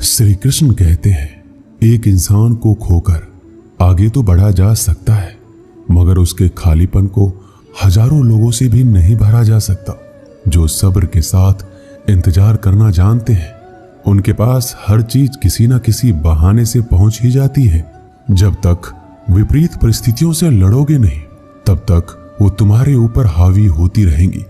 श्री कृष्ण कहते हैं, एक इंसान को खोकर आगे तो बढ़ा जा सकता है, मगर उसके खालीपन को हजारों लोगों से भी नहीं भरा जा सकता। जो सब्र के साथ इंतजार करना जानते हैं, उनके पास हर चीज किसी न किसी बहाने से पहुंच ही जाती है। जब तक विपरीत परिस्थितियों से लड़ोगे नहीं, तब तक वो तुम्हारे ऊपर हावी होती रहेंगी।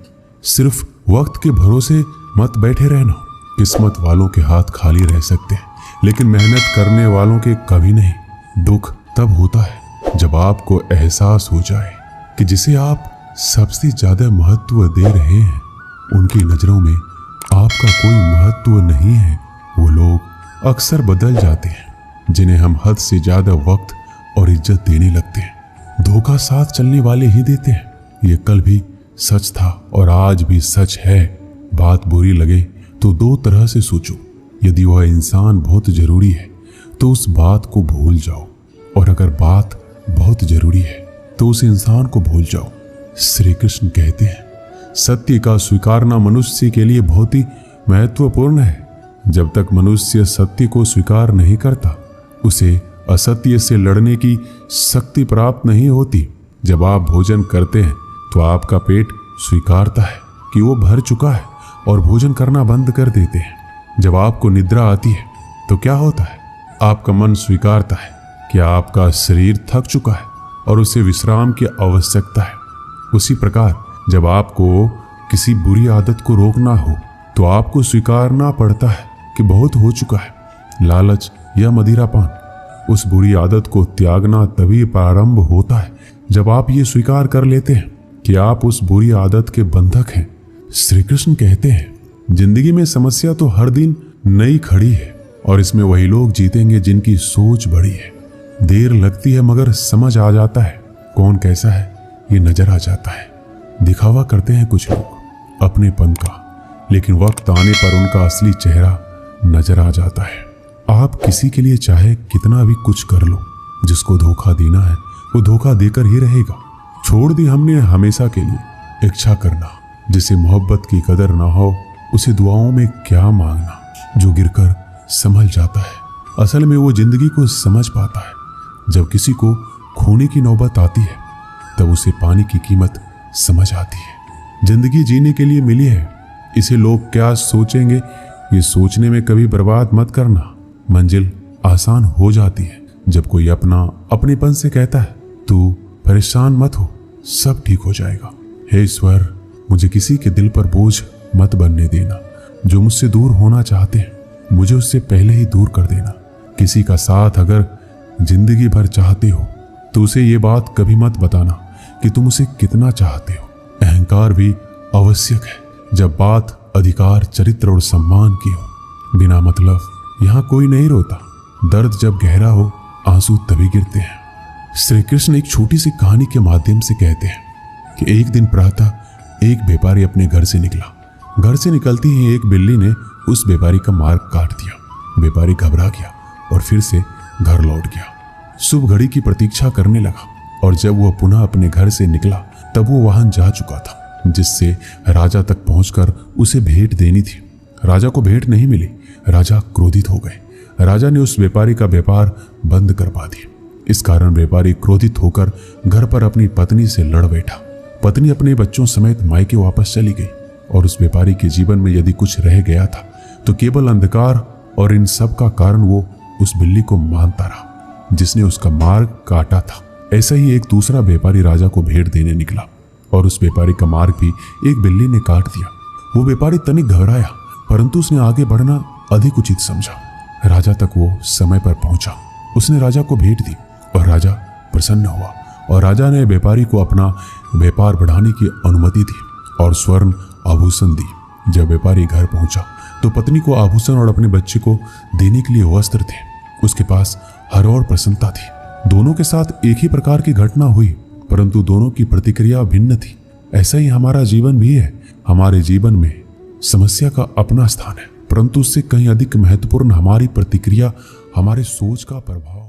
सिर्फ वक्त के भरोसे मत बैठे रहना। किस्मत वालों के हाथ खाली रह सकते हैं, लेकिन मेहनत करने वालों के कभी नहीं। दुख तब होता है जब आपको एहसास हो जाए कि जिसे आप सबसे ज्यादा महत्व दे रहे हैं, उनकी नजरों में आपका कोई महत्व नहीं है। वो लोग अक्सर बदल जाते हैं जिन्हें हम हद से ज्यादा वक्त और इज्जत देने लगते हैं। धोखा साथ चलने वाले ही देते हैं। ये कल भी सच था और आज भी सच है। बात बुरी लगे तो दो तरह से सोचो। यदि वह इंसान बहुत जरूरी है तो उस बात को भूल जाओ, और अगर बात बहुत जरूरी है तो उस इंसान को भूल जाओ। श्री कृष्ण कहते हैं, सत्य का स्वीकारना मनुष्य के लिए बहुत ही महत्वपूर्ण है। जब तक मनुष्य सत्य को स्वीकार नहीं करता, उसे असत्य से लड़ने की शक्ति प्राप्त नहीं होती। जब आप भोजन करते हैं तो आपका पेट स्वीकारता है कि वो भर चुका है और भोजन करना बंद कर देते हैं। जब आपको निद्रा आती है तो क्या होता है? आपका मन स्वीकारता है कि आपका शरीर थक चुका है और उसे विश्राम की आवश्यकता है। उसी प्रकार जब आपको किसी बुरी आदत को रोकना हो तो आपको स्वीकारना पड़ता है कि बहुत हो चुका है। लालच या मदिरापान, उस बुरी आदत को त्यागना तभी प्रारंभ होता है जब आप ये स्वीकार कर लेते हैं कि आप उस बुरी आदत के बंधक हैं। श्री कृष्ण कहते हैं, जिंदगी में समस्या तो हर दिन नई खड़ी है और इसमें वही लोग जीतेंगे जिनकी सोच बड़ी है। देर लगती है मगर समझ आ जाता है कौन कैसा है, ये नजर आ जाता है। दिखावा करते हैं कुछ लोग अपनेपन का, लेकिन वक्त आने पर उनका असली चेहरा नजर आ जाता है। आप किसी के लिए चाहे कितना भी कुछ कर लो, जिसको धोखा देना है वो धोखा देकर ही रहेगा। छोड़ दी हमने हमेशा के लिए इच्छा करना। जिसे मोहब्बत की कदर ना हो उसे दुआओं में क्या मांगना। जो गिरकर संभल जाता है, असल में वो जिंदगी को समझ पाता है। जब किसी को खोने की नौबत आती है तब उसे पाने की कीमत समझ आती है। जिंदगी जीने के लिए मिली है, इसे लोग क्या सोचेंगे ये सोचने में कभी बर्बाद मत करना। मंजिल आसान हो जाती है जब कोई अपनेपन से कहता है, तू परेशान मत हो, सब ठीक हो जाएगा। हे ईश्वर, मुझे किसी के दिल पर बोझ मत बनने देना। जो मुझसे दूर होना चाहते हैं मुझे उससे पहले ही दूर कर देना। किसी का साथ अगर जिंदगी भर चाहते हो तो उसे ये बात कभी मत बताना कि तुम उसे कितना चाहते हो। अहंकार भी आवश्यक है जब बात अधिकार, चरित्र और सम्मान की हो। बिना मतलब यहाँ कोई नहीं रोता। दर्द जब गहरा हो आंसू तभी गिरते हैं। श्री कृष्ण एक छोटी सी कहानी के माध्यम से कहते हैं कि एक दिन प्रातः एक व्यापारी अपने घर से निकला। घर से निकलती ही एक बिल्ली ने उस व्यापारी का मार्ग काट दिया। व्यापारी घबरा गया और फिर से घर लौट गया। शुभ घड़ी की प्रतीक्षा करने लगा और जब वह पुनः अपने घर से निकला तब वो वाहन जा चुका था जिससे राजा तक पहुंचकर उसे भेंट देनी थी। राजा को भेंट नहीं मिली। राजा क्रोधित हो गए। राजा ने उस व्यापारी का व्यापार बंद करवा दिया। इस कारण व्यापारी क्रोधित होकर घर पर अपनी पत्नी से लड़ बैठा। पत्नी अपने बच्चों समेत मायके वापस चली गई और उस व्यापारी के जीवन में यदि कुछ रह गया था तो केवल अंधकार, और इन सब का कारण वो उस बिल्ली को मानता रहा जिसने उसका मार्ग काटा था। ऐसा ही एक दूसरा व्यापारी राजा को भेंट देने निकला और उस व्यापारी का मार्ग भी एक बिल्ली ने काट दिया। वो व्यापारी तनिक घबराया, परंतु उसने आगे बढ़ना अधिक उचित समझा। राजा तक वो समय पर पहुंचा। उसने राजा को भेंट दी और राजा प्रसन्न हुआ और राजा ने व्यापारी को अपना व्यापार बढ़ाने की अनुमति दी और स्वर्ण आभूषण दी। जब व्यापारी घर पहुंचा तो पत्नी को आभूषण और अपने बच्चे को देने के लिए वस्त्र थे। उसके पास हर और प्रसन्नता थी। दोनों के साथ एक ही प्रकार की घटना हुई, परंतु दोनों की प्रतिक्रिया भिन्न थी। ऐसा ही हमारा जीवन भी है। हमारे जीवन में समस्या का अपना स्थान है, परंतु उससे कहीं अधिक महत्वपूर्ण हमारी प्रतिक्रिया, हमारे सोच का प्रभाव।